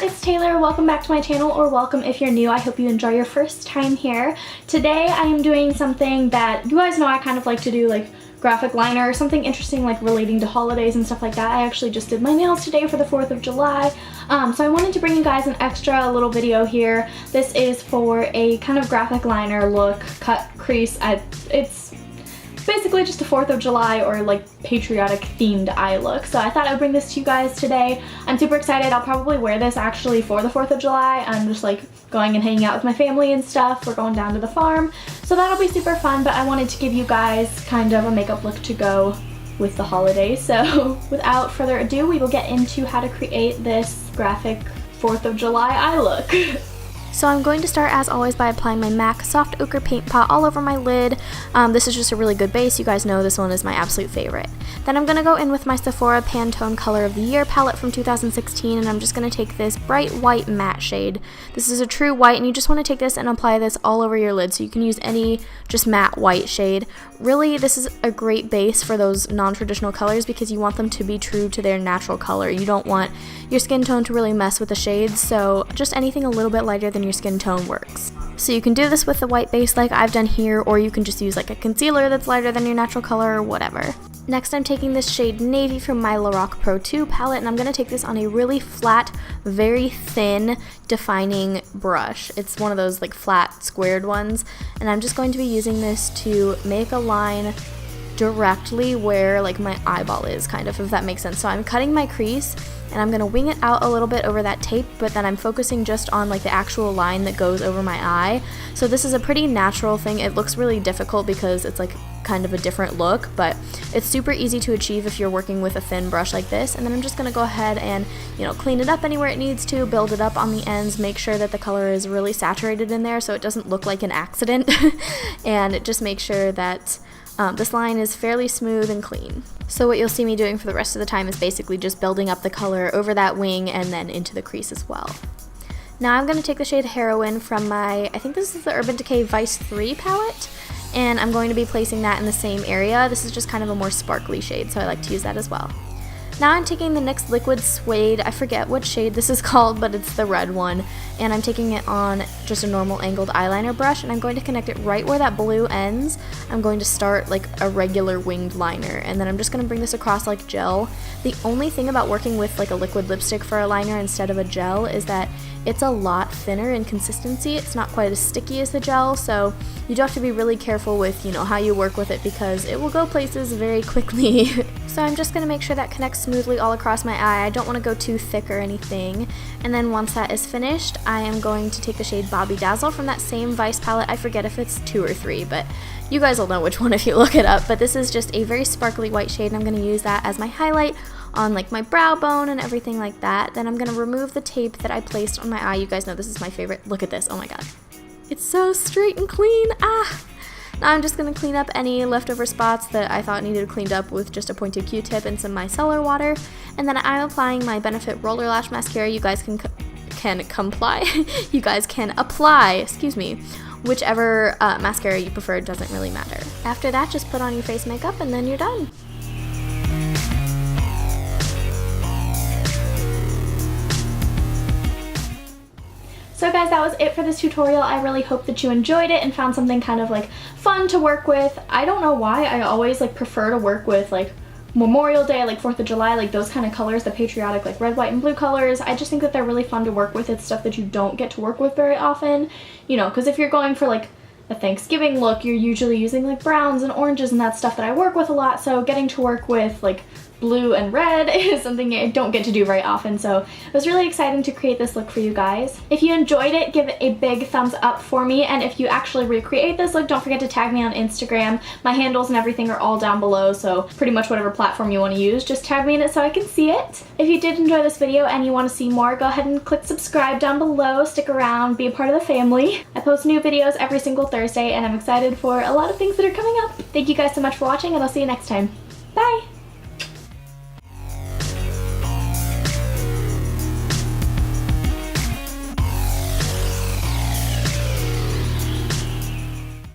it's Taylor. Welcome back to my channel, or welcome if you're new. I hope you enjoy your first time here. Today I am doing something that you guys know I kind of like to do, like graphic liner or something interesting like relating to holidays and stuff like that. I actually just did my nails today for the 4th of July. So I wanted to bring you guys an extra little video here. This is for a kind of graphic liner look, cut crease. It's basically just a 4th of July or like patriotic themed eye look. So I thought I would bring this to you guys today. I'm super excited. I'll probably wear this actually for the 4th of July. I'm just like going and hanging out with my family and stuff. We're going down to the farm. So that'll be super fun, but I wanted to give you guys kind of a makeup look to go with the holidays. So without further ado, we will get into how to create this graphic 4th of July eye look. So I'm going to start, as always, by applying my MAC Soft Ochre Paint Pot all over my lid. This is just a really good base. You guys know this one is my absolute favorite. Then I'm going to go in with my Sephora Pantone Color of the Year palette from 2016, and I'm just going to take this bright white matte shade. This is a true white, and you just want to take this and apply this all over your lid, so you can use any just matte white shade. Really, this is a great base for those non-traditional colors because you want them to be true to their natural color. You don't want your skin tone to really mess with the shades, so just anything a little bit lighter than your skin tone works. So you can do this with the white base like I've done here, or you can just use like a concealer that's lighter than your natural color or whatever. Next, I'm taking this shade Navy from my Lorac Pro 2 palette, and I'm going to take this on a really flat, very thin, defining brush. It's one of those like flat, squared ones, and I'm just going to be using this to make a line directly where like my eyeball is, kind of, if that makes sense. So I'm cutting my crease, and I'm going to wing it out a little bit over that tape, but then I'm focusing just on like the actual line that goes over my eye. So this is a pretty natural thing. It looks really difficult because it's like kind of a different look, but it's super easy to achieve if you're working with a thin brush like this. And then I'm just going to go ahead and, you know, clean it up anywhere it needs to, build it up on the ends, make sure that the color is really saturated in there so it doesn't look like an accident, and just make sure that this line is fairly smooth and clean. So what you'll see me doing for the rest of the time is basically just building up the color over that wing and then into the crease as well. Now I'm going to take the shade Heroin from my, I think this is the Urban Decay Vice 3 palette, and I'm going to be placing that in the same area. This is just kind of a more sparkly shade, so I like to use that as well. Now I'm taking the NYX Liquid Suede, I forget what shade this is called, but it's the red one, and I'm taking it on just a normal angled eyeliner brush, and I'm going to connect it right where that blue ends. I'm going to start like a regular winged liner, and then I'm just going to bring this across like gel. The only thing about working with like a liquid lipstick for a liner instead of a gel is that it's a lot thinner in consistency. It's not quite as sticky as the gel, so you do have to be really careful with, you know, how you work with it because it will go places very quickly. So I'm just going to make sure that connects smoothly all across my eye. I don't want to go too thick or anything. And then once that is finished, I am going to take the shade Bobby Dazzle from that same Vice palette. I forget if it's 2 or 3, but you guys will know which one if you look it up. But this is just a very sparkly white shade, and I'm going to use that as my highlight on like my brow bone and everything like that. Then I'm going to remove the tape that I placed on my eye. You guys know this is my favorite. Look at this. Oh my god. It's so straight and clean. Ah! Now I'm just going to clean up any leftover spots that I thought needed cleaned up with just a pointed Q-tip and some micellar water. And then I'm applying my Benefit Roller Lash Mascara. You guys can apply, excuse me, whichever mascara you prefer. It doesn't really matter. After that, just put on your face makeup and then you're done. So guys, that was it for this tutorial. I really hope that you enjoyed it and found something kind of like fun to work with. I don't know why I always like prefer to work with like Memorial Day, like 4th of July, like those kind of colors, the patriotic like red, white, and blue colors. I just think that they're really fun to work with. It's stuff that you don't get to work with very often, you know, because if you're going for like a Thanksgiving look, you're usually using like browns and oranges and that stuff that I work with a lot, so getting to work with like blue and red is something I don't get to do very often, so it was really exciting to create this look for you guys. If you enjoyed it, give it a big thumbs up for me, and if you actually recreate this look, don't forget to tag me on Instagram. My handles and everything are all down below, so pretty much whatever platform you want to use, just tag me in it so I can see it. If you did enjoy this video and you want to see more, go ahead and click subscribe down below, stick around, be a part of the family. I post new videos every single Thursday, and I'm excited for a lot of things that are coming up. Thank you guys so much for watching, and I'll see you next time. Bye!